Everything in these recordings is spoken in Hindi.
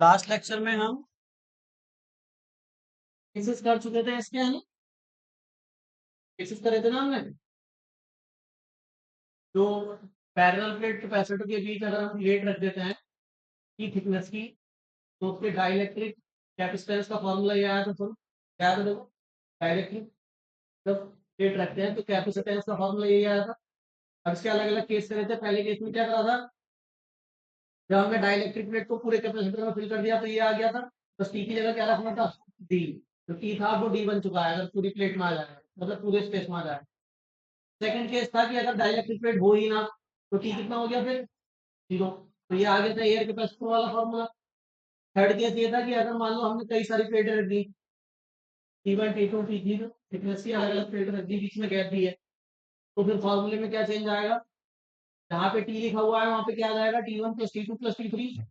लास्ट लेक्चर में हम केसेस कर चुके थे इसके, है ना? केसेस करे थे ना हमने। जो पैरेलल प्लेट कैपेसिटर के बीच अगर हम प्लेट रख देते हैं की थिकनेस की, तो उसके डाइलेक्ट्रिक कैपेसिटेंस का फॉर्मूला ये आया था। सुन क्या था देखो, डाइलेक्ट्रिक जब प्लेट रखते हैं तो कैपेसिटेंस का फॉर्मूला यही आया था। अब इसके अलग अलग केस करे थे। पहले केस में क्या करा था, जब हमने डाइलेक्ट्रिक प्लेट को पूरे कैपेसिटर में फिल कर दिया तो ये आ गया था। बस टी की जगह क्या रखना था, डी। तो टी था वो डी बन चुका है अगर पूरी प्लेट में आ जाए, मतलब पूरे स्पेस में आ जाए। सेकंड केस था कि अगर डाइलेक्ट्रिक प्लेट हो ही ना, तो टी कितना हो गया फिर, जीरो। तो ये आ गया था एयर कैपेसिटर वाला फॉर्मूला। थर्ड केस ये था कि अगर मान लो हमने कई सारी प्लेटें रख दी, T1 T2 T3 थिकनेस की अलग अलग प्लेट रख दी, बीच में गैप दी है, तो फिर फॉर्मूले में क्या चेंज आएगा, जहाँ पे टी लिखा हुआ है वहां पे क्या आ जाएगा, T1 plus T2 plus T3।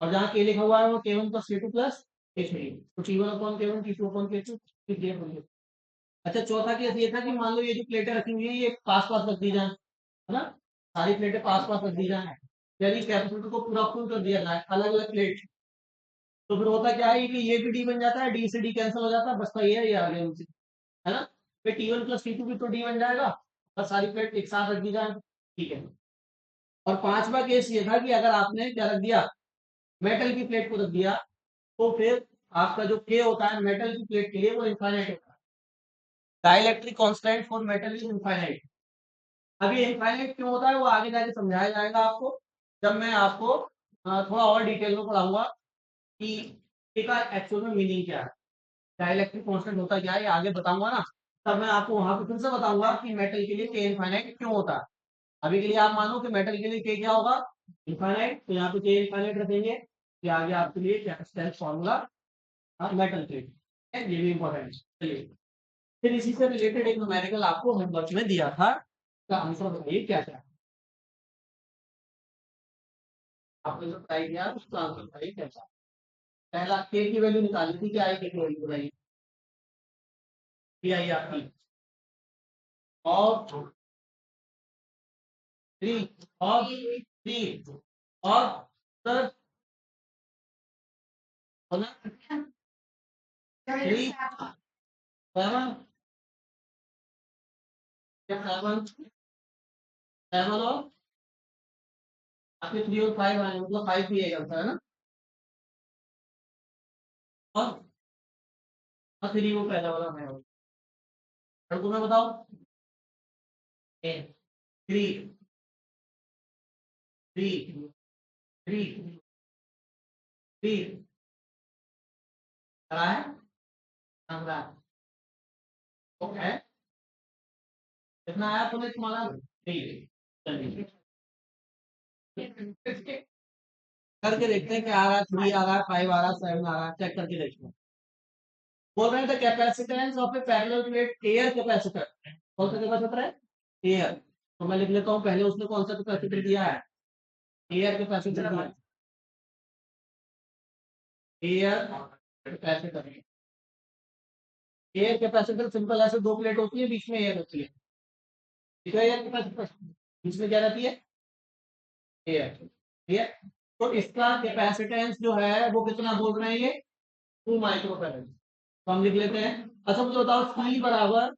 और जहाँ के लिखा हुआ है वो K1 plus K2 plus K3। तो T1 upon K1, T2 upon K2, T3 upon K3। अच्छा, चौथा केस ये था कि मान लो ये जो प्लेटें रखी हुई है ये पास पास रख दी जाए, है ना? सारी प्लेटें पास पास रख दी जाए, यानी कैपेसिटर को पूरा फुल कर दिया जाए अलग अलग प्लेट। तो फिर होता क्या है कि ये भी डी बन जाता है, डी से डी कैंसिल हो जाता है, बचता ये आ गया नीचे, है ना? फिर T1 प्लस T2 भी तो डी बन जाएगा, बस सारी प्लेट एक साथ रख दी जाए, ठीक है। और पांचवा केस ये था कि अगर आपने क्या रख दिया, मेटल की प्लेट को रख दिया, तो फिर आपका जो के होता है मेटल की प्लेट के लिए वो इनफाइनाइट होता है। Dielectric constant for metal is infinite. अब ये इनफाइनाइट क्यों होता है वो आगे जाके समझाया जाएगा आपको, जब मैं आपको थोड़ा और डिटेल में पढ़ाऊंगा कि इसका एक्चुअल में मीनिंग क्या है, डाइलेक्ट्रिक कांस्टेंट होता क्या है, ये आगे बताऊंगा ना। तब मैं आपको वहां पे फिर से बताऊंगा कि मेटल के लिए के इनफाइनाइट क्यों होता है। अभी के लिए आप मानो कि मेटल के लिए के क्या होगा, इनफाइनाइट, तो यहाँ पे के इनफाइनाइट रखेंगे। ये आगे आपके लिए कैपेसिटेंस फार्मूला मेटल के लिए, ये भी इंपॉर्टेंट है। चलिए, फिर इसी से रिलेटेड एक न्यूमेरिकल आपको होमवर्क में दिया था, का आंसर बताइए क्या क्या है। आपने जो ट्राई किया उसका आंसर बताइए क्या क्या है। पहला के की वैल्यू निकाली थी, क्या आई के की वैल्यू बताइए, क्या आई आपकी, और थ्री, और थ्री, और sir three, seven, seven, seven, और आपके 3 और 5 आए, मतलब 5 भी एक आंसर है ना। और 3 वो पहला वाला है। और तुम्हें बताओ, थ्री, थ्री, थ्री, थ्री करा है, हमारा ओके। कितना आया तुम्हें तुम्हारा, थ्री। चलिए करके देखते हैं क्या आ रहा है, 3 आ रहा है, 5 आ रहा है, 7 आ रहा है, चेक करके देखते हैं। बोल रहे हैं the capacitance of A parallel plate air capacitor, कौन सा कैपेसिटर है, एयर। तो मैं लिख लेता हूँ, पहले उसने कौन सा कैपेसिटर दिया है, एयर कैपेसिटर दिया है, air capacitor. Air capacitor simple ऐसे दो प्लेट होती है, बीच में एयर होती है, ठीक है। एयर कैपेसिटर बीच में क्या रहती है, एयर, ठीक है। तो इसका कैपेसिटेंस जो है वो कितना बोल रहे हैं ये, 2 माइक्रोफैराड। तो हम लिख लेते हैं। अच्छा मुझे बताओ, सी बराबर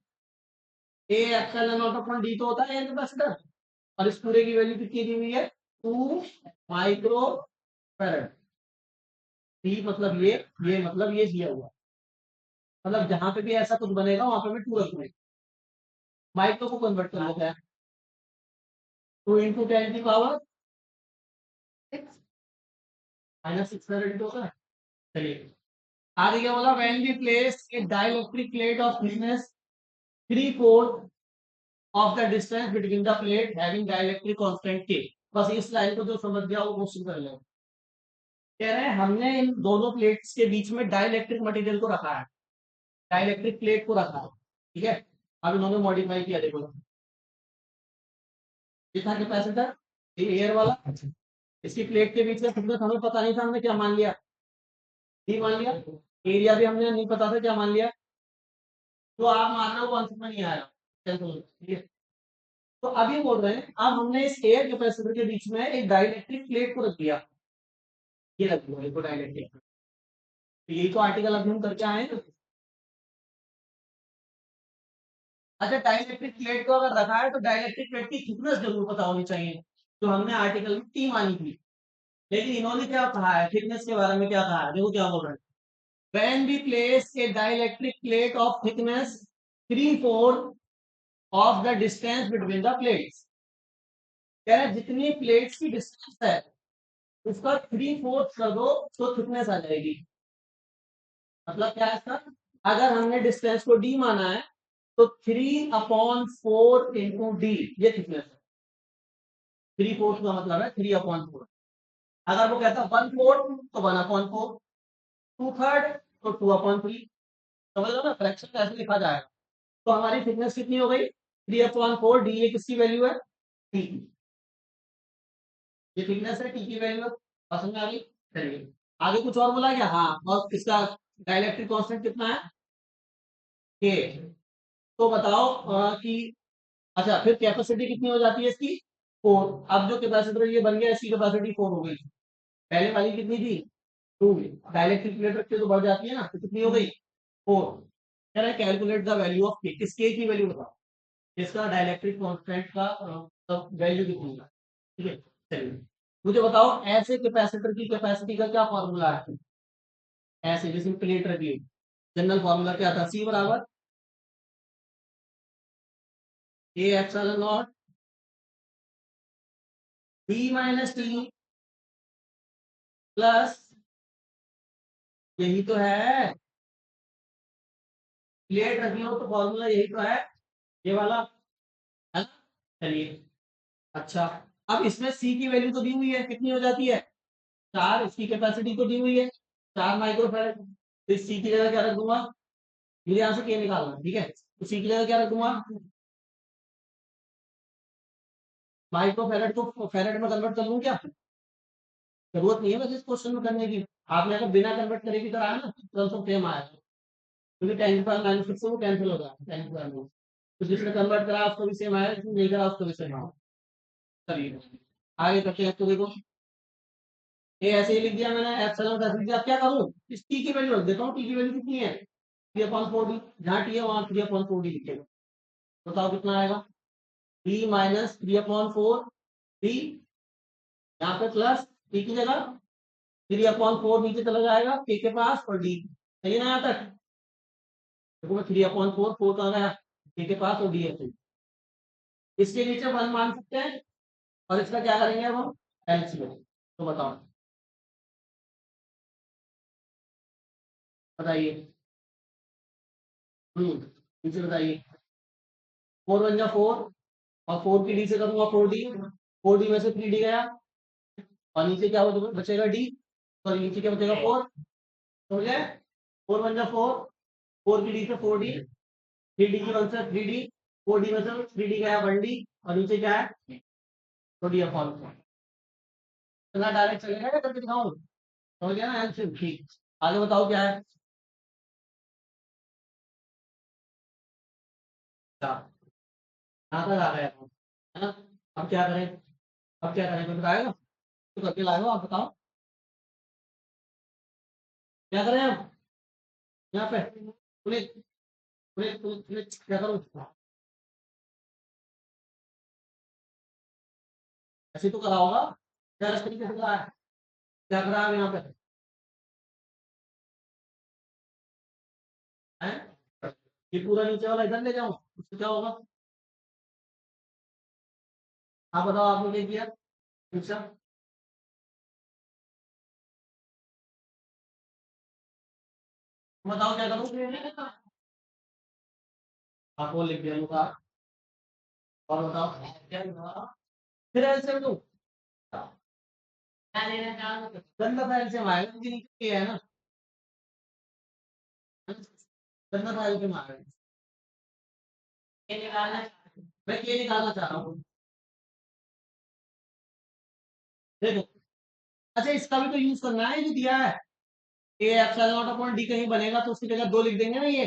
A epsilon not upon D तो होता है एयर कैपेसिटर, और इस पूरे की वैल्यू कितनी दी हुई है, 2 माइक्रो फैराड। डी मतलब ये मतलब ये दिया हुआ, मतलब जहां पे भी ऐसा कुछ बनेगा वहां पे मैं 2 रखूंगा। माइक्रो को कन्वर्ट कर लेते हैं, 2 इंटू 10 की पावर -6 फैराड होता है। चलिए आगे क्या बोला, when we place a dielectric plate of thickness 3/4 of the distance between the plate having dielectric constant K. बस इस लाइन को जो समझ गया वो क्वेश्चन कर लेंगे। कह रहे हैं हमने इन दोनों प्लेट्स के बीच में डाइलेक्ट्रिक मटेरियल को रखा है, डाइलेक्ट्रिक प्लेट को रखा है, ठीक है। अब इन्होंने मॉडिफाई किया, देखो कितना कैपेसिटर, ये एयर वाला, इसकी प्लेट के बीच में थिकनेस हमें पता नहीं था, हमने क्या मान लिया, डी मान लिया। एरिया भी हमने नहीं पता था, क्या मान लिया। तो आप मान रहे हो कॉन्सेप्ट में नहीं आया, ठीक है। तो अभी बोल रहे हैं अब हमने इस एयर कैपेसिटर के बीच में एक डाइलेक्ट्रिक प्लेट को रख दिया, ये लग गया इसको डाइलेक्ट्रिक। तो यही तो आर्टिकल अभी हम करके आए हैं। अच्छा, डाइलेक्ट्रिक प्लेट को अगर रखा है तो डाइलेक्ट्रिक प्लेट की थिकनेस जरूर पता होनी चाहिए, जो हमने आर्टिकल में टी मानी थी। लेकिन इन्होंने क्या कहा है थिकनेस के बारे में, क्या कहा है देखो क्या बोल रहे हैं। When we place a dielectric plate of thickness 3/4 of the distance between the plates, कह रहे हैं जितनी प्लेट्स की डिस्टेंस है उसका 3/4 कर दो तो थिकनेस आ जाएगी। मतलब क्या है इसका, अगर हमने डिस्टेंस को डी माना है तो 3/4 इंटू डी ये थिकनेस है। 3/4 का मतलब है 3/4। अगर वो कहता है 1/4 तो 1/4, 2/3 तो 2/3। समझ लो ना, फ्रैक्शन कैसे लिखा जाएगा। तो हमारी थिकनेस कितनी हो गई 3/4 डी, ये किसकी वैल्यू है टी की। ये थिकनेस है टी की वैल्यू है। समझ में आ गई। चलिए आगे कुछ और बोला क्या, हाँ और इसका डाइलेक्ट्रिक कांस्टेंट कितना है के। तो बताओ कि अच्छा फिर कैपेसिटी कितनी हो जाती है इसकी 4। अब जो कैपेसिटर ये बन गया इसकी कैपेसिटी 4 हो गई। पहले वाली कितनी थी 2। डाइलेक्ट्रिक प्लेट रखते तो बढ़ जाती है ना, तो कितनी हो गई 4। कह रहा है कैलकुलेट द वैल्यू ऑफ के, किस के की वैल्यू बताओ, इसका डाइलेक्ट्रिक कांस्टेंट का वैल्यू कितनी है। ठीक है चलिए मुझे बताओ ऐसे कैपेसिटर की कैपेसिटी का क्या फॉर्मूला है। ऐसे जिसमें प्लेट रखी है, जनरल फॉर्मूला क्या था, सी बराबर A epsilon not be minus T plus, यही तो है प्लेट रखी हो तो फॉर्मूला यही तो है ये वाला, है ना। चलिए अच्छा, अब इसमें सी की वैल्यू तो दी हुई है, कितनी हो जाती है 4, इसकी कैपेसिटी तो दी हुई है 4 माइक्रोफैराड। तो इस सी की जगह क्या रख दूंगा, मुझे यहाँ से के निकालना है, ठीक है तो सी की जगह क्या रख दूंगा, माइक्रोफैराड को फैराड में कन्वर्ट कर लूँ क्या, जरूरत नहीं है बस इस क्वेश्चन में करने की। आपने अगर बिना कन्वर्ट करे भी कराया ना तो सेम आया, क्योंकि 10⁻⁻⁶ से वो कैंसिल हो रहा है 10⁻⁻⁶। तो जिसने कन्वर्ट करा उसको भी सेम आया, जिसने नहीं करा उसको भी सेम आया। चलिए आगे करते हैं, तो देखो ये ऐसे ही लिख दिया मैंने, एप्सिलॉन ऐसे लिख दिया। अब क्या करूं, इस टी की वैल्यू रख देता हूँ। टी की वैल्यू कितनी है 3/4 डी, जहाँ टी है वहां 3/4 डी लिखेगा। बताओ कितना आएगा, डी माइनस 3/4 डी, यहाँ पे प्लस टी की जगह 3/4 नीचे चला जाएगा के पास और डी, सही है ना यहाँ तक। देखो मैं 3/4 4 कहाँ गया के पास और डी है, इसके नीचे 1 मान सकते हैं और इसका क्या करेंगे अब हम एलसीएम। तो बताओ बताइए, नीचे बताइए। 4 1 जा 4 और 4 की डी से करूंगा 4 डी, 4 डी में से 3 डी गया और नीचे क्या बचेगा डी, सॉरी नीचे क्या बचेगा 4। समझ गए, 4 1 जा 4, 4 की डी से 4 डी, 3 डी की 1 से 3 डी, 4 डी में से 3 डी गया 1 डी और नीचे क्या है तो डी अपॉन। इतना डायरेक्ट चलेगा या करके दिखाऊं, समझ गया ना आंसर, ठीक। आगे बताओ क्या है, क्या यहाँ तक आ गया है ना। अब क्या करें, अब क्या करें, कोई बताएगा तो करके लाएगा, आप बताओ क्या करें अब यहाँ पे। पुलिस पुलिस पुलिस पुलिस क्या करूँ, ऐसे ही तो करा होगा, क्या इस तरीके से करा है, क्या करा है यहाँ पे है। ये पूरा नीचे वाला इधर ले जाऊं उससे क्या होगा, आप बताओ आपने क्या किया। अच्छा बताओ क्या करूँ, आप वो लिख दिया और बताओ क्या लिखा? फिर ऐसे दूं गंदा फाइल से आएगा, मुझे नीचे है ना गंदा फाइल से मारेगा। ये निकालना, मैं ये निकालना चाह रहा हूँ देखो। अच्छा इसका भी तो यूज करना है, ये जो दिया है A epsilon not upon D कहीं बनेगा तो उसकी जगह 2 लिख देंगे ना ये।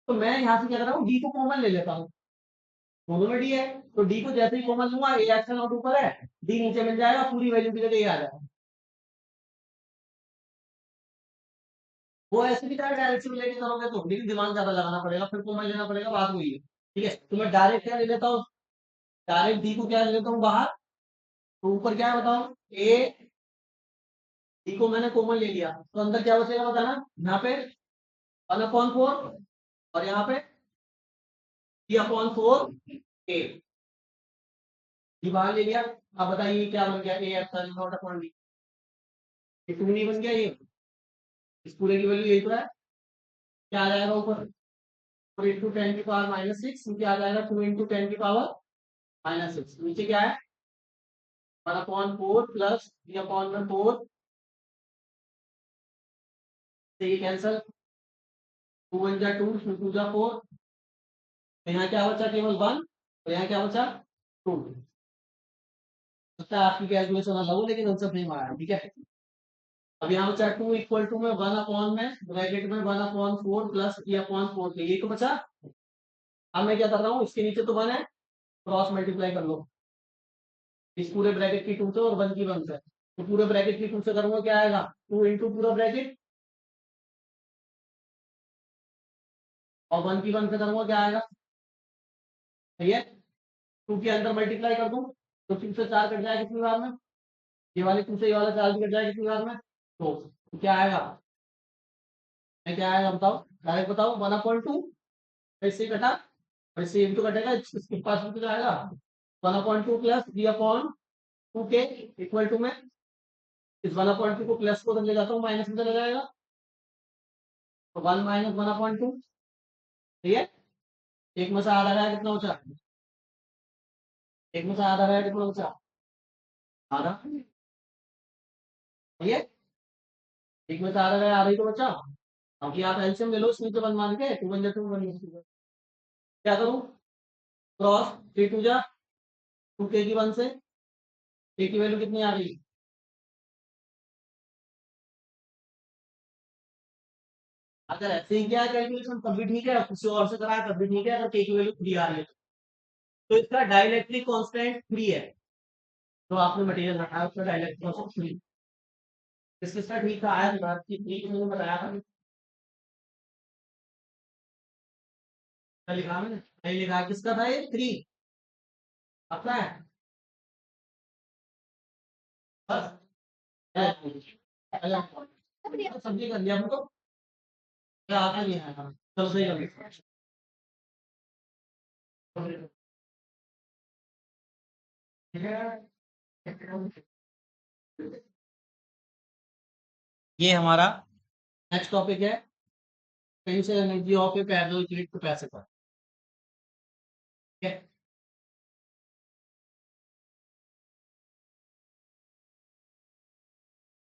तो मैं यहाँ से क्या कर रहा हूँ डी को कॉमन ले लेता हूँ, दोनों में डी है तो डी को जैसे ही कॉमन लूंगा ए एप्सिलॉन नॉट ऊपर है डी नीचे मिल जाएगा, पूरी वैल्यू की जगह ये आ जाएगा। वो ऐसे भी डायरेक्शन में लेके करोगे तो, लेकिन दिमाग ज्यादा लगाना पड़ेगा, फिर कॉमन लेना पड़ेगा, बात वही है। ठीक है, तो मैं डायरेक्ट क्या ले लेता हूँ, डायरेक्ट डी को क्या ले लेता हूँ बाहर, तो ऊपर क्या है बताओ, ए डी को मैंने कॉमन ले लिया, तो अंदर क्या बचेगा बताना, यहाँ पे 1/4, और यहाँ पे 3/4 ए, डी बाहर ले लिया। अब बताइए क्या बन गया, A epsilon not upon D, ये 2 नहीं बन गया, ये इस पूरे की वैल्यू यही तो है, क्या आ जाएगा ऊपर, 4 इंटू 10⁻⁻6, नीचे आ जाएगा 2 इंटू 10⁻⁻6, नीचे क्या है 1/4 प्लस 3/4, से ये कैंसल, 2 1 जा 2, 2 2 जा 4, तो यहाँ क्या बचा केवल 1, और यहाँ क्या बचा 2। लगता है आपकी कैलकुलेशन अलग हो, लेकिन आंसर नहीं आया, ठीक है। अब यहाँ बचा 2 इक्वल टू में 1/, में ब्रैकेट में 1/4 प्लस 3/4, ये तो बचा। अब मैं क्या कर रहा हूँ, इसके नीचे तो 1 है, क्रॉस मल्टीप्लाई कर लो इस पूरे ब्रैकेट की 2 से और 1 की 1 से, तो पूरे ब्रैकेट की 2 से करूंगा क्या आएगा, 2 इंटू पूरा ब्रैकेट, और 1 की 1 से करूंगा क्या आएगा, सही है, 2 के अंदर मल्टीप्लाई कर दूं, तो 2 से 4 कट जाएगा कितनी बार में, ये वाले 2 से ये वाला 4 भी कट जाएगा कितनी बार में, तो क्या आएगा, क्या आएगा बताओ, डायरेक्ट बताओ, 1/2, ऐसे ही कटा, और इससे इंटू कटेगा, इसके पास में क्या आएगा, 1/2 प्लस 3/2 के इक्वल टू में, इस 1/2 को प्लस को ले जाता हूँ, माइनस में चला जाएगा, तो 1 माइनस 1/2, ठीक है, एक में से आधा गया कितना बचा, एक में से आधा गया कितना बचा, आधा, ठीक है, एक में से आधा गया, आधा ही तो बचा। अब आप एलसीएम ले लो इसमें, तो 1 मान के 2 1 जा 2 1, क्या करूं, क्रॉस 3 2 जा 2 के की 1 से, के की वैल्यू कितनी आ गई, अगर ऐसे ही किया कैलकुलेशन तब भी ठीक है, किसी और से कराया तब भी ठीक है, अगर के की वैल्यू 3 आ रही है तो इसका डाइलेक्ट्रिक कांस्टेंट 3 है, तो आपने मटेरियल हटाया, उसका डाइलेक्ट्रिक कांस्टेंट 3, किसका ठीक था, आया था कि 3 मैंने बताया था, क्या लिखा मैंने, नहीं लिखा, किसका था ये 3, अपना है बस, सब्जी कर लिया हमको, क्या आता नहीं है, चल सही कर, ठीक है। ये हमारा नेक्स्ट टॉपिक है, potential energy of A parallel plate capacitor, ठीक है।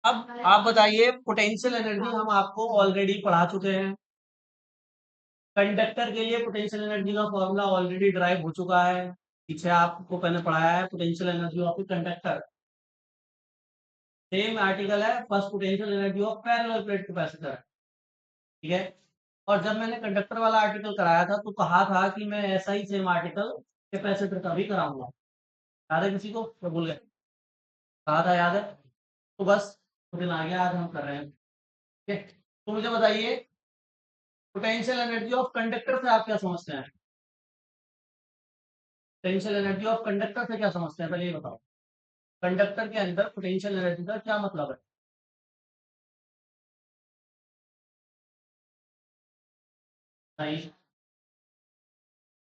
अब आप बताइए, पोटेंशियल एनर्जी हम आपको ऑलरेडी पढ़ा चुके हैं, कंडक्टर के लिए पोटेंशियल एनर्जी का फॉर्मूला ऑलरेडी ड्राइव हो चुका है, पीछे आपको मैंने पढ़ाया है, potential energy of conductor, same article है, first potential energy of parallel plate capacitor, ठीक है। और जब मैंने कंडक्टर वाला आर्टिकल कराया था तो कहा था कि मैं ऐसा ही सेम आर्टिकल कैपेसिटर का भी कराऊंगा, याद है किसी को, मैं भूल गया, कहा था याद है, तो बस दिन आ गया, आज हम कर रहे हैं, ठीक है। तो मुझे बताइए, पोटेंशियल एनर्जी ऑफ कंडक्टर से आप क्या समझते हैं, पोटेंशियल एनर्जी ऑफ कंडक्टर से क्या समझते हैं, पहले ये बताओ, कंडक्टर के अंदर पोटेंशियल एनर्जी का क्या मतलब है, नहीं,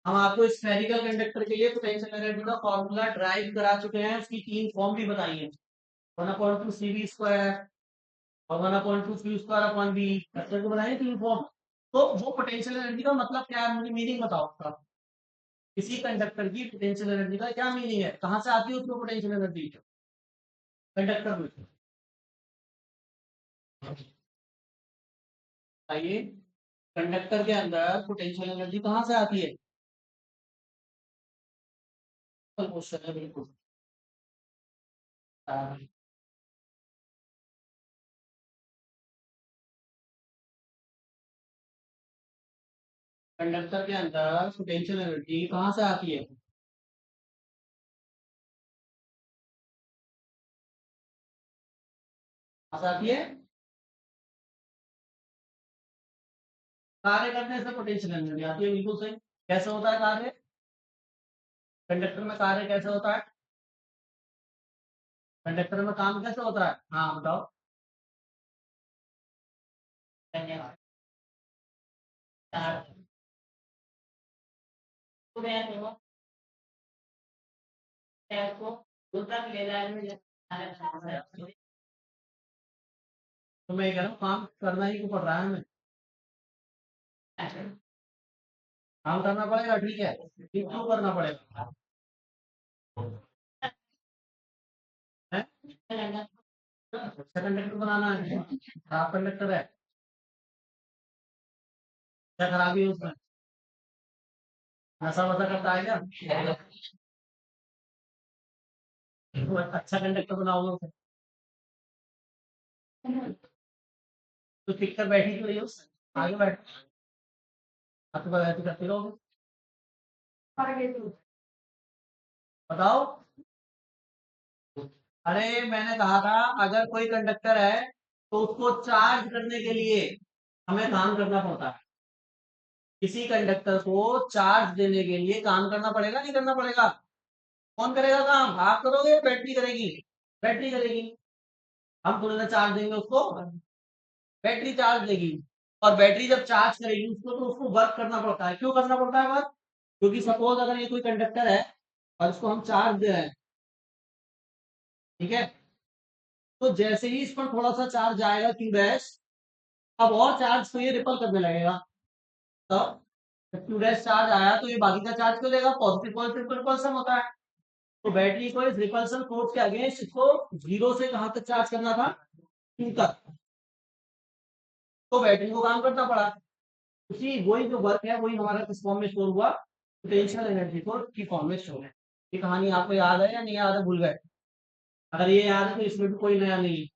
हम आपको स्फेरिकल कंडक्टर के लिए पोटेंशियल एनर्जी का फॉर्मूला ड्राइव करा चुके हैं, उसकी 3 फॉर्म भी बताई है, 1/2 CV² और 1/2 Q² को बनाए 3 फॉर्म। तो वो पोटेंशियल एनर्जी का मतलब क्या है, मुझे मीनिंग बताओ उसका, किसी कंडक्टर की पोटेंशियल एनर्जी का क्या मीनिंग है, कहाँ से आती है उसको पोटेंशियल एनर्जी कंडक्टर में, बताइए, कंडक्टर के अंदर पोटेंशियल एनर्जी कहाँ से आती है, क्वेश्चन है बिल्कुल, कंडक्टर के अंदर पोटेंशियल एनर्जी कहाँ से आती है, कहाँ से आती है, कार्य करने से पोटेंशियल एनर्जी आती है, बिल्कुल सही। कैसे होता है कार्य? कंडक्टर में कार्य कैसे होता है? कंडक्टर में काम कैसे होता है? हाँ बताओ। धन्यवाद। तो मैं कह रहा हूँ काम करना ही क्यों पड़ रहा है हमें? काम करना पड़ेगा, ठीक है, ठीक क्यों करना पड़ेगा? है? अच्छा कंडक्टर बनाना है, खराब कंडक्टर है, क्या खराबी है उसमें? नशा वशा करता है क्या? तो अच्छा कंडक्टर बनाओगे उसे। तो टिक कर बैठी क्यों रही हो उससे? आगे बैठ, आपके पास ऐसे करते रहोगे। बताओ। अरे मैंने कहा था अगर कोई कंडक्टर है तो उसको चार्ज करने के लिए हमें काम करना पड़ता है। किसी कंडक्टर को चार्ज देने के लिए काम करना पड़ेगा, नहीं करना पड़ेगा? कौन करेगा काम, आप करोगे या बैटरी करेगी? बैटरी करेगी। हम थोड़ी ना चार्ज देंगे उसको, बैटरी चार्ज देगी। और बैटरी जब चार्ज करेगी उसको, तो उसको वर्क करना पड़ता है। क्यों करना पड़ता है वर्क? क्योंकि सपोज अगर ये कोई कंडक्टर है और इसको हम चार्ज दे रहे हैं, ठीक है, तो जैसे ही इस पर थोड़ा सा चार्ज आएगा क्यू डैश, अब और चार्ज तो ये रिपल करने लगेगा। तब जब क्यू डैश चार्ज आया तो ये बाकी का चार्ज क्यों देगा? पॉजिटिव पॉजिटिव रिपल्सन होता है। तो बैटरी को इस रिपल्सन फोर्स के अगेंस्ट इसको जीरो से कहां तक चार्ज करना था? क्यू तक। तो बैटरी को काम करना पड़ा। उसी वही जो वर्क है वही हमारा किस फॉर्म में स्टोर हुआ? पोटेंशियल एनर्जी को की फॉर्म में स्टोर है। ये कहानी आपको याद है या नहीं याद है, भूल गए? अगर ये याद है तो इसमें भी कोई नया नहीं है।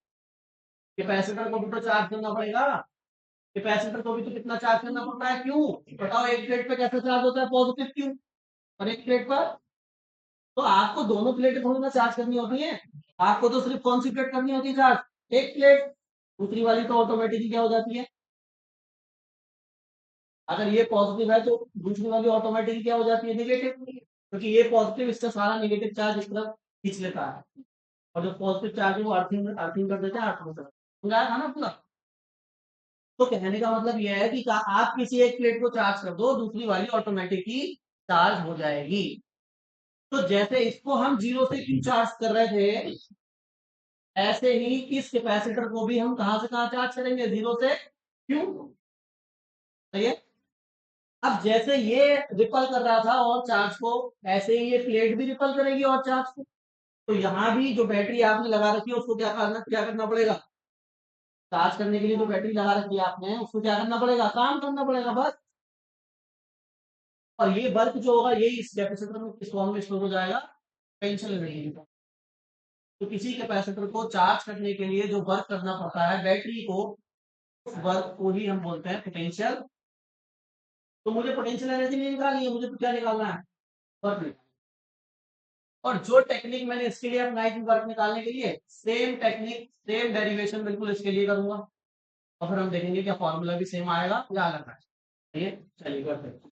कैपेसिटर को भी तो चार्ज करना पड़ेगा। कैपेसिटर को भी तो कितना चार्ज करना पड़ता है, क्यों? बताओ, एक प्लेट पे कैसे चार्ज होता है, पॉजिटिव क्यों? और एक प्लेट पर, तो आपको दोनों प्लेट थोड़ी ना चार्ज करनी होती है। आपको तो सिर्फ कौन सी प्लेट करनी होती है चार्ज? एक प्लेट। दूसरी वाली तो ऑटोमेटिकली क्या हो जाती है? अगर ये पॉजिटिव है तो दूसरी वाली ऑटोमेटिकली क्या हो जाती है? नेगेटिव, क्योंकि ये पॉजिटिव इसका सारा नेगेटिव चार्ज इस तरफ खींच लेता है। और जो पॉजिटिव चार्ज है वो अर्थिंग अर्थिंग कर देते हैं अर्थ में। समझाया था ना पूरा? तो कहने का मतलब यह है कि आप किसी एक प्लेट को चार्ज कर दो, दूसरी वाली ऑटोमेटिकली चार्ज हो जाएगी। तो जैसे इसको हम जीरो से क्यों चार्ज कर रहे थे, ऐसे ही इस कैपेसिटर को भी हम कहां से कहां चार्ज करेंगे? जीरो से क्यों। सही है। अब जैसे ये रिपल कर रहा था और चार्ज को, ऐसे ही ये प्लेट भी रिपल करेगी और चार्ज को। तो यहाँ भी जो बैटरी आपने लगा रखी है उसको क्या करना पड़ेगा? चार्ज करने के लिए जो बैटरी लगा रखी है आपने उसको क्या करना पड़ेगा? काम करना पड़ेगा बस। और ये वर्क जो होगा ये इस कैपेसिटर में किस फॉर्म में स्टोर हो जाएगा? Potential energy. तो किसी कैपेसिटर को चार्ज करने के लिए जो वर्क करना पड़ता है बैटरी को, उस वर्क को ही हम बोलते हैं पोटेंशियल। तो मुझे पोटेंशियल एनर्जी नहीं निकालनी है, मुझे तो क्या निकालना है? वर्क। और जो टेक्निक मैंने इसके लिए अपनाई थी वर्क निकालने के लिए, सेम टेक्निक सेम डेरिवेशन बिल्कुल इसके लिए करूंगा। और फिर हम देखेंगे क्या फॉर्मूला भी सेम आएगा या अलग आएगा। ठीक है, चलिए करते हैं।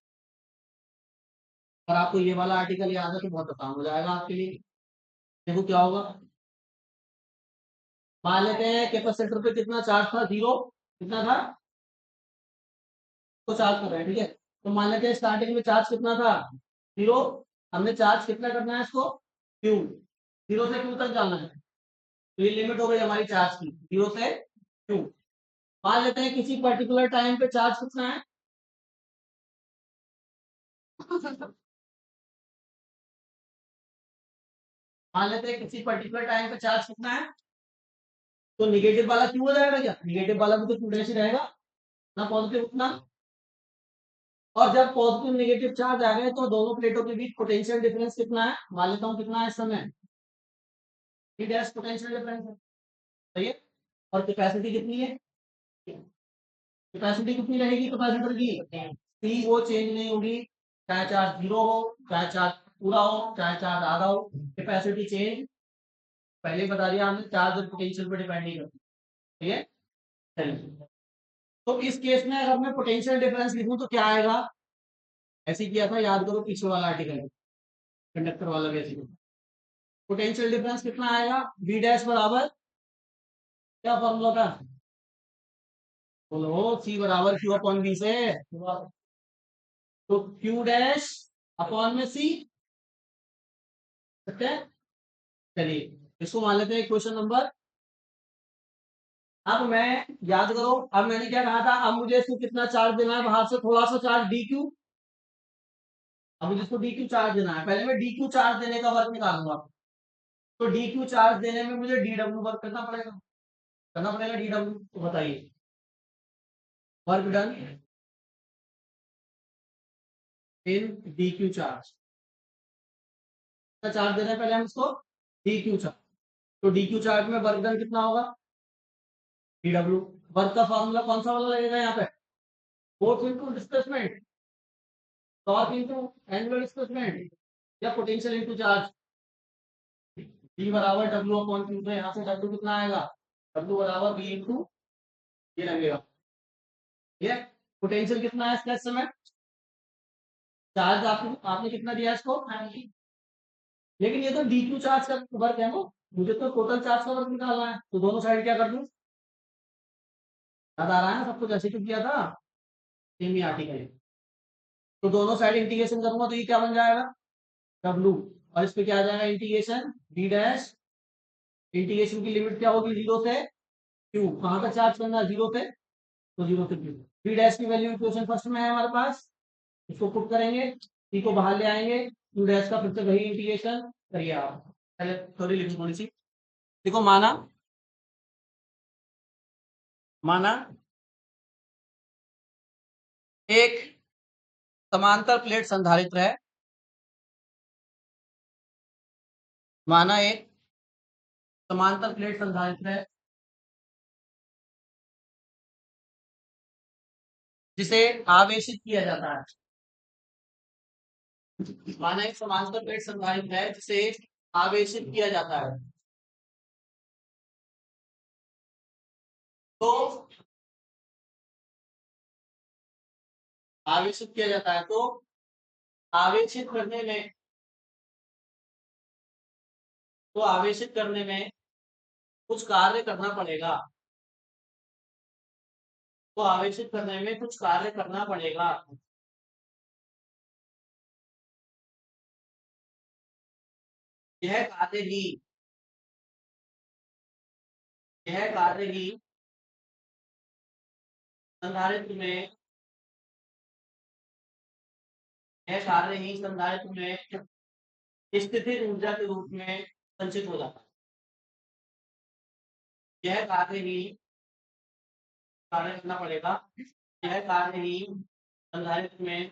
और आपको ये वाला आर्टिकल याद है तो बहुत आसान हो जाएगा आपके लिए। देखो क्या होगा। मान लेते हैं कैपेसिटर पे कितना चार्ज था? जीरो। कितना था? तो चार्ज कर रहे हैं, ठीक है। तो मान लेते हैं स्टार्टिंग में चार्ज कितना था? जीरो। हमने चार्ज कितना करना है इसको? क्यू। जीरो से क्यू तक जाना है। तो ये लिमिट हो गई हमारी चार्ज की, जीरो से क्यू। मान लेते हैं किसी पर्टिकुलर टाइम पे चार्ज कितना है? मान लेते हैं किसी पर्टिकुलर टाइम पे चार्ज कितना है? तो निगेटिव वाला क्यों हो जाएगा? क्या निगेटिव वाला भी तो टू डैश ही रहेगा ना, पॉजिटिव उतना। और जब पॉजिटिव नेगेटिव चार्ज आ गए तो दोनों प्लेटों के बीच पोटेंशियल डिफरेंस कितना है? मान लेता हूँ कितना है इस समय? थ्री डैश पोटेंशियल डिफरेंस है। सही है। और कैपेसिटी कितनी है? कैपेसिटी कितनी रहेगी कैपेसिटर की? सी वो चेंज नहीं होगी, चाहे चार्ज जीरो हो, चाहे चार्ज पूरा हो, चाहे चार्ज आधा हो। कैपेसिटी चेंज पहले ही बता दिया हमने, चार्ज और पोटेंशियल पर डिपेंड नहीं करती। ठीक है, चलिए। तो इस केस में अगर मैं पोटेंशियल डिफरेंस लिखूं तो क्या आएगा? ऐसे किया था, याद करो पीछे वाला आर्टिकल, कंडक्टर वाला भी ऐसे किया। पोटेंशियल डिफरेंस कितना आएगा? बी डैश बराबर क्या फॉर्मूला था? बोलो, सी बराबर क्यू अपॉन बी से। तो क्यू डैश अपॉन में सी, सकते हैं? चलिए इसको मान लेते हैं क्वेश्चन नंबर। अब मैं, याद करो, अब मैंने क्या कहा था, अब मुझे इसको कितना चार्ज देना है बाहर से, थोड़ा सा चार्ज डी क्यू। अब मुझे इसको डी क्यू चार्ज देना है, पहले मैं डी क्यू चार्ज देने का वर्क निकालूंगा। तो डी क्यू चार्ज देने में मुझे डी डब्ल्यू वर्क करना पड़ेगा डी डब्ल्यू। तो बताइए, work done in D Q charge. कितना चार्ज देना है पहले हम इसको? D Q charge. तो डी क्यू चार्ज में वर्क डन कितना होगा? D W. वर्क का फॉर्मूला कौन सा वाला लगेगा यहाँ पे? Force into displacement, torque into angular displacement, या पोटेंशियल इंटू चार्ज। बी बराबर डब्ल्यू अपॉन क्यू, तो यहाँ से डब्ल्यू कितना आएगा? डब्ल्यू बराबर बी इंटू, ये लगेगा, ये पोटेंशियल कितना है इसका इस समय? चार्ज आपने कितना दिया इसको? लेकिन ये तो डी क्यू चार्ज का वर्क है ना, मुझे तो टोटल चार्ज का वर्क निकालना है। तो दोनों साइड क्या कर दूं? याद आ रहा है ना सब कुछ, ऐसे क्यों किया था? सेम ही आर्टिकल। तो दोनों साइड इंटीग्रेशन करूंगा तो ये क्या बन जाएगा? डब्लू। और इस पे क्या आ जाएगा? इंटीग्रेशन डी डैश, इंटीग्रेशन की लिमिट क्या होगी? जीरो से क्यू। कहाँ का चार्ज करना है? जीरो से, तो जीरो से क्यू। डी डैश की वैल्यू इक्वेशन फर्स्ट में है हमारे पास, इसको पुट करेंगे, टी को बाहर ले आएंगे, क्यू डैश का फिर से वही इंटीग्रेशन करिए आप। पहले थोड़ी लिखी थोड़ी सी, देखो, माना माना एक समांतर प्लेट संधारित्र है, माना एक समांतर प्लेट संधारित्र है जिसे आवेशित किया जाता है। माना एक समांतर प्लेट संधारित्र है जिसे आवेशित किया जाता है। तो आवेशित किया जाता है, तो आवेशित करने में तो आवेशित करने में कुछ कार्य करना पड़ेगा। तो आवेशित करने में कुछ कार्य करना पड़ेगा। यह कार्य ही यह कार्य ही संधारित्र में यह कार्य ही संधारित्र में स्थितिज ऊर्जा के रूप में संचित हो जाता है। यह कार्य ही कार्य करना पड़ेगा। यह कार्य ही संधारित्र में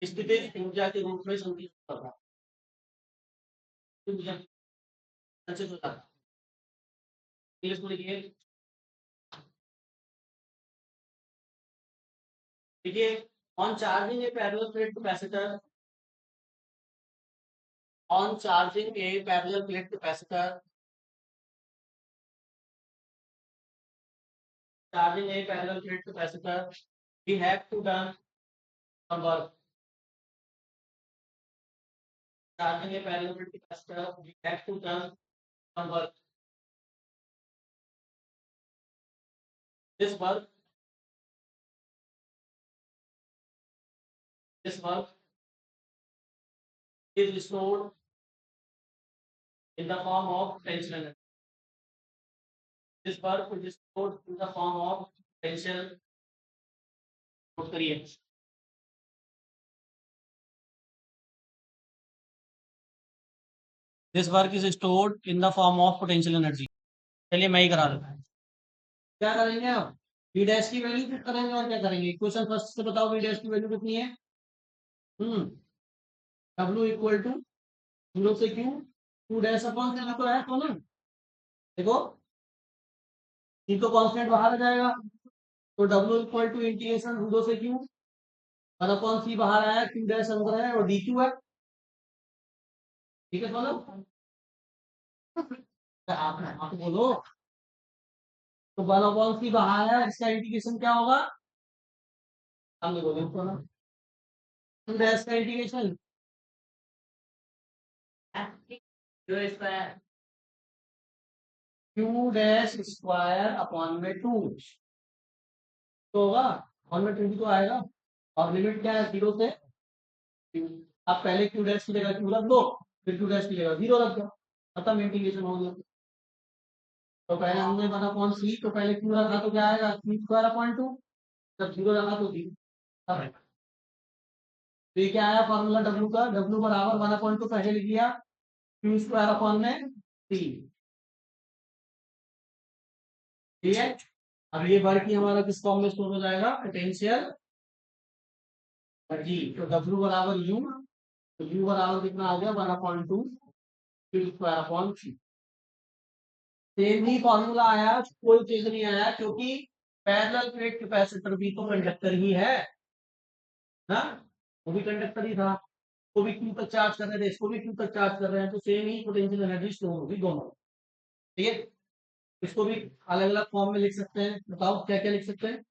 स्थितिज ऊर्जा के रूप में संचित होता है, संचित हो जाता है। इंग्लिश में लिखिए, देखिए, on charging A parallel plate capacitor, on charging a parallel plate capacitor, charging a parallel plate capacitor, we have to done some work. Charging a parallel plate capacitor, we have to done some work. This work, this work is stored in the form of potential energy. This work is stored in the form of potential. Note करिए, this work is stored in the form of potential energy. चलिए मैं ही करा देता हूँ। क्या करेंगे आप? वी डैश की वैल्यू पुट करेंगे और क्या करेंगे? इक्वेशन फर्स्ट से बताओ, वी डैश की वैल्यू कितनी है? W इक्वल टू जीरो से क्यू, टू डैश अपॉन सी तो है तो ना, देखो सी तो कांस्टेंट बाहर आ जाएगा, तो W equal to integration zero से क्यू, वन अपॉन सी बाहर आया, क्यू डैश अंदर है और डी क्यू है। ठीक है, मतलब आप बोलो। तो 1/c बाहर है, इसका इंटीग्रेशन क्या होगा? हमने बोले तो ना, टू डैश का इंटीग्रेशन जो square Q dash square upon में 2 तो होगा, अपॉन में 2 भी तो आएगा। और लिमिट क्या है 0 से? आप पहले क्यू डैश की जगह क्यू रख दो, फिर क्यू डैश की जगह 0 रख दो, खत्म, इंटीग्रेशन हो गया। तो पहले हमने 1/c, तो पहले क्यू रखा तो क्या आएगा, क्यू स्क्वायर अपॉन 2, जब 0 रखा तो 0। तो ये क्या आया फॉर्मूला डब्ल्यू का, डब्ल्यू बराबर 1/2 पहले लिख लिया, क्यू स्क्वायर अपॉन में 3। ठीक है, अब ये बार की हमारा किस फॉर्म में स्टोर हो जाएगा, पोटेंशियल जी। तो डब्ल्यू बराबर यू, तो यू बराबर कितना आ गया 1/2 क्यू स्क्वायर अपॉन 3। सेम ही फॉर्मूला आया, कोई चीज नहीं आया, क्योंकि पैरेलल प्लेट कैपेसिटर भी तो कंडक्टर ही है ना, वो भी कंडक्टर ही था, वो भी क्यू तक चार्ज कर रहे थे, इसको भी क्यू तक चार्ज कर रहे हैं, तो सेम ही पोटेंशियल एनर्जी स्टोर होगी दोनों। ठीक है, इसको भी अलग अलग फॉर्म में लिख सकते हैं, बताओ क्या क्या लिख सकते हैं?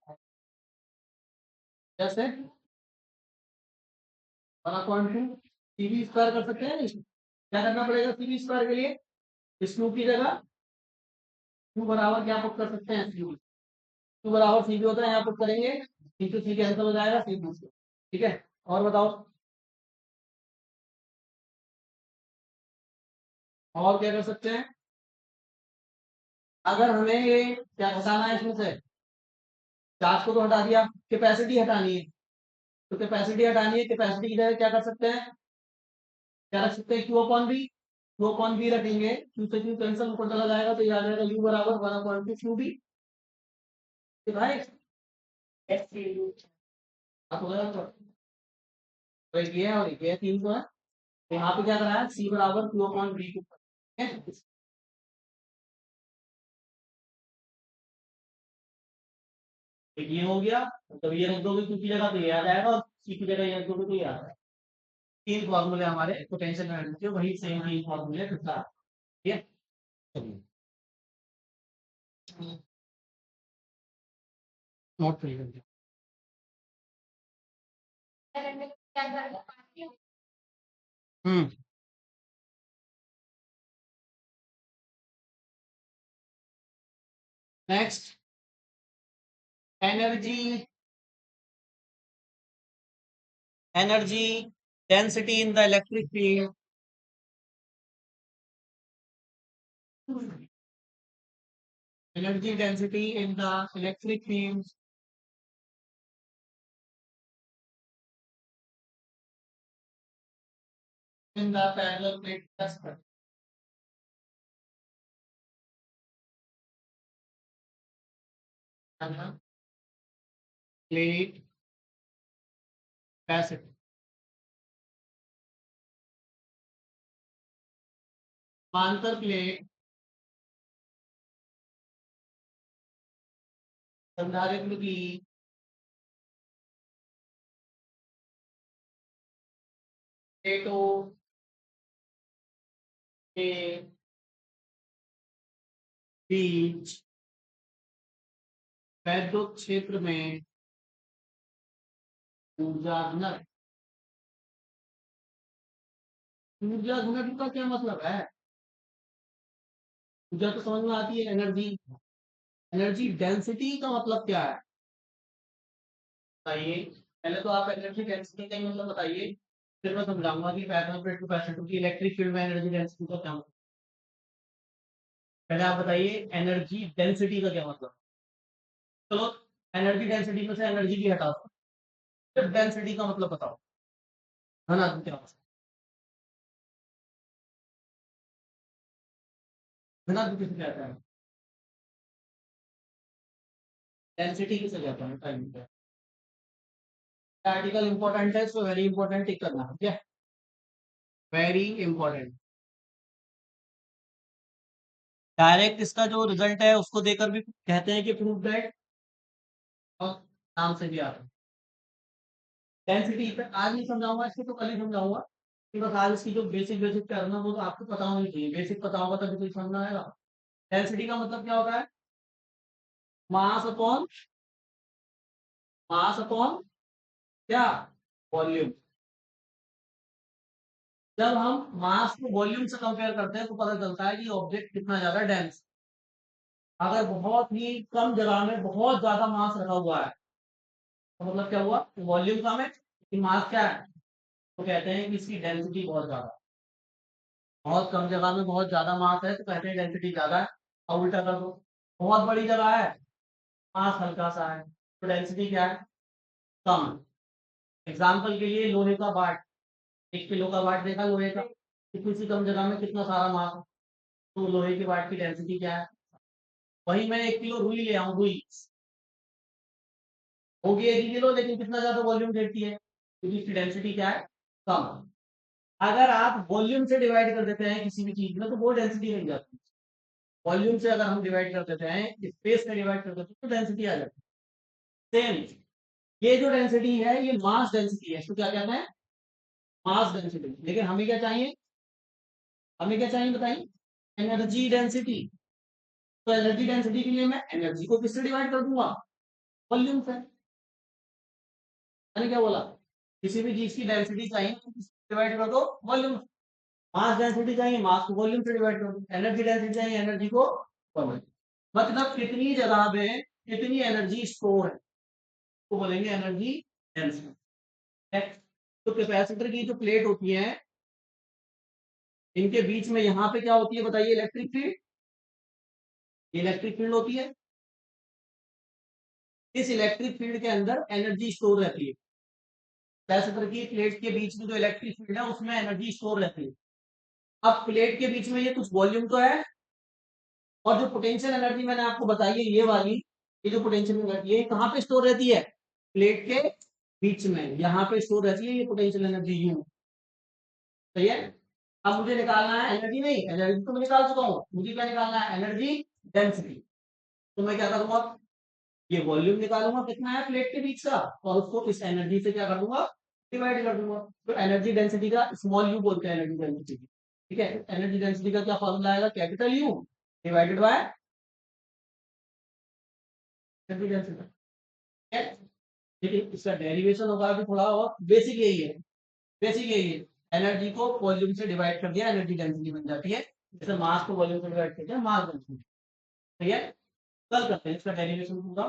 जैसे 1/2 सीवी स्क्वायर कर सकते हैं, क्या करना पड़ेगा सीवी स्क्वायर के लिए? इस क्यू की जगह क्यू बराबर क्या पुट कर सकते हैं, क्यू बराबर सी भी होता है, यहाँ पुट करेंगे, सी टू सी कैंसिल हो जाएगा, सी टू सी। ठीक है, और बताओ, और क्या कर सकते हैं? अगर हमें ये क्या हटाना है इसमें से, चार्ज को तो हटा दिया, कैपेसिटी हटानी है, तो कैपेसिटी हटानी है, कैपेसिटी की जगह क्या कर सकते हैं, क्या रख सकते हैं, Q upon B, Q upon B रखेंगे, क्यू से क्यू कैंसिल ऊपर चला जाएगा, तो ये आ जाएगा यू बराबर 1/2 क्यू बी। भाई आप हो गया तो ये है और ये है, 3 तो है, तो यहाँ पे क्या करा है, सी बराबर क्यू अपॉन बी, एक ये हो गया, तो ये रख दोगे क्यू की जगह तो ये आ जाएगा, और सी की जगह ये रख दोगे तो ये आ जाएगा। 3 फॉर्मूले हमारे पोटेंशियल एनर्जी के, वही सेम 3 फॉर्मूले ठीक है। नोट करिए। Hmm, next, energy, energy density in the electric field, energy density in the electric field in the parallel plate plate capacity, समांतर प्लेट संधारित्र की प्लेटों के बीच वैद्युत क्षेत्र में ऊर्जा घनत्व, ऊर्जा घनत्व का क्या मतलब है? ऊर्जा तो समझ में आती है, एनर्जी, एनर्जी डेंसिटी का मतलब क्या है बताइए? पहले तो आप एनर्जी डेंसिटी का ही मतलब बताइए, फिर मैं समझाऊंगा कि पैरेलल प्लेट कैपेसिटर की इलेक्ट्रिक फील्ड में एनर्जी डेंसिटी का क्या मतलब। पहले आप बताइए एनर्जी डेंसिटी का क्या मतलब। चलो, एनर्जी डेंसिटी में से एनर्जी भी हटा दो, सिर्फ डेंसिटी का मतलब बताओ, है ना, क्या है ना, किसे कहता है, डेंसिटी किसे कहता है, टाइम पे आर्टिकल इंपॉर्टेंट है, इसको वेरी इंपॉर्टेंट टिक करना है, ठीक है, वेरी इंपॉर्टेंट। डायरेक्ट इसका जो रिजल्ट है उसको देकर भी कहते हैं कि प्रूव दैट, और नाम से भी आता है। डेंसिटी पे आज नहीं समझाऊंगा, इसको तो कल ही समझाऊंगा, कि बस आज इसकी जो बेसिक बेसिक टर्म है वो तो आपको पता होनी चाहिए, बेसिक पता होगा तभी तो समझ में आएगा। डेंसिटी का मतलब क्या होता है? मास अपॉन क्या, वॉल्यूम। जब हम मास को वॉल्यूम से कंपेयर करते हैं तो पता चलता है कि ऑब्जेक्ट कितना ज्यादा डेंस। अगर बहुत ही कम जगह में बहुत ज्यादा मास रखा हुआ है तो मतलब क्या हुआ, वॉल्यूम कम है लेकिन मास क्या है, तो कहते हैं कि इसकी डेंसिटी बहुत ज्यादा। बहुत कम जगह में बहुत ज्यादा मास है तो कहते हैं डेंसिटी ज्यादा है। और उल्टा कर दो, बहुत बड़ी जगह है, मास हल्का सा है, तो डेंसिटी क्या है, कम है। एग्जाम्पल के लिए लोहे का बाट, 1 किलो का बाट देखा लोहे का, कितनी सी कम जगह में कितना सारा मास है, तो लोहे के बाट की डेंसिटी क्या है। वही मैं 1 किलो रुई ले आऊं, रुई होगी 1 किलो लेकिन कितना ज्यादा वॉल्यूम देती है क्योंकि इसकी डेंसिटी क्या है, कम। अगर आप वॉल्यूम से डिवाइड कर देते हैं किसी भी चीज में तो वो डेंसिटी मिल जाती है। वॉल्यूम से अगर हम डिवाइड कर देते हैं, स्पेस में डिवाइड कर देते हैं तो डेंसिटी आ जाती है। सेम ये जो डेंसिटी है ये मास डेंसिटी है, इसको क्या कहते हैं, मास डेंसिटी। लेकिन हमें क्या चाहिए बताइए, एनर्जी डेंसिटी। तो एनर्जी डेंसिटी के लिए मैं एनर्जी को किससे डिवाइड कर दूंगा, वॉल्यूम से। मैंने क्या बोला, किसी भी चीज की डेंसिटी चाहिए तो किससे डिवाइड कर दो, वॉल्यूम। मास डेंसिटी चाहिए, मास को वॉल्यूम से डिवाइड कर दो। एनर्जी डेंसिटी चाहिए, एनर्जी को वॉल्यूम। मतलब कितनी जगह पे कितनी एनर्जी स्टोर है तो बोलेंगे एनर्जी डेंसिटी। तो कैपेसिटर की जो प्लेट होती है इनके बीच में यहाँ पे क्या होती है बताइए, इलेक्ट्रिक फील्ड। इलेक्ट्रिक फील्ड होती है, इस इलेक्ट्रिक फील्ड के अंदर एनर्जी स्टोर रहती है। कैपेसिटर की प्लेट के बीच में जो इलेक्ट्रिक फील्ड है उसमें एनर्जी स्टोर रहती है। अब प्लेट के बीच में ये कुछ वॉल्यूम तो है, और जो पोटेंशियल एनर्जी मैंने आपको बताई है ये वाली, ये जो पोटेंशियल एनर्जी है कहाँ पे स्टोर रहती है, प्लेट के बीच में, यहाँ पे स्टोर रहती है ये पोटेंशियल एनर्जी यू। सही है। अब मुझे निकालना है एनर्जी, नहीं एनर्जी तो मैं निकाल चुका हूँ, मुझे क्या निकालना है, एनर्जी डेंसिटी। तो मैं क्या करूंगा, ये वॉल्यूम निकालूंगा कितना है प्लेट के बीच का, और उसको इस एनर्जी से क्या कर दूंगा, डिवाइड कर दूंगा। तो एनर्जी डेंसिटी का स्मॉल यू बोलते हैं एनर्जी डेंसिटी। ठीक है, एनर्जी डेंसिटी का क्या फॉर्मूला आएगा, capital you divided by energy density. ठीक है, इसका डेरिवेशन होगा अभी थोड़ा, और बेसिक यही है, बेसिक यही है। एनर्जी को वॉल्यूम से डिवाइड कर दिया, एनर्जी डेंसिटी बन जाती है। जैसे मास को वॉल्यूम से डिवाइड कर दिया, मास डेंसिटी। ठीक है, कल करते हैं इसका डेरिवेशन पूरा।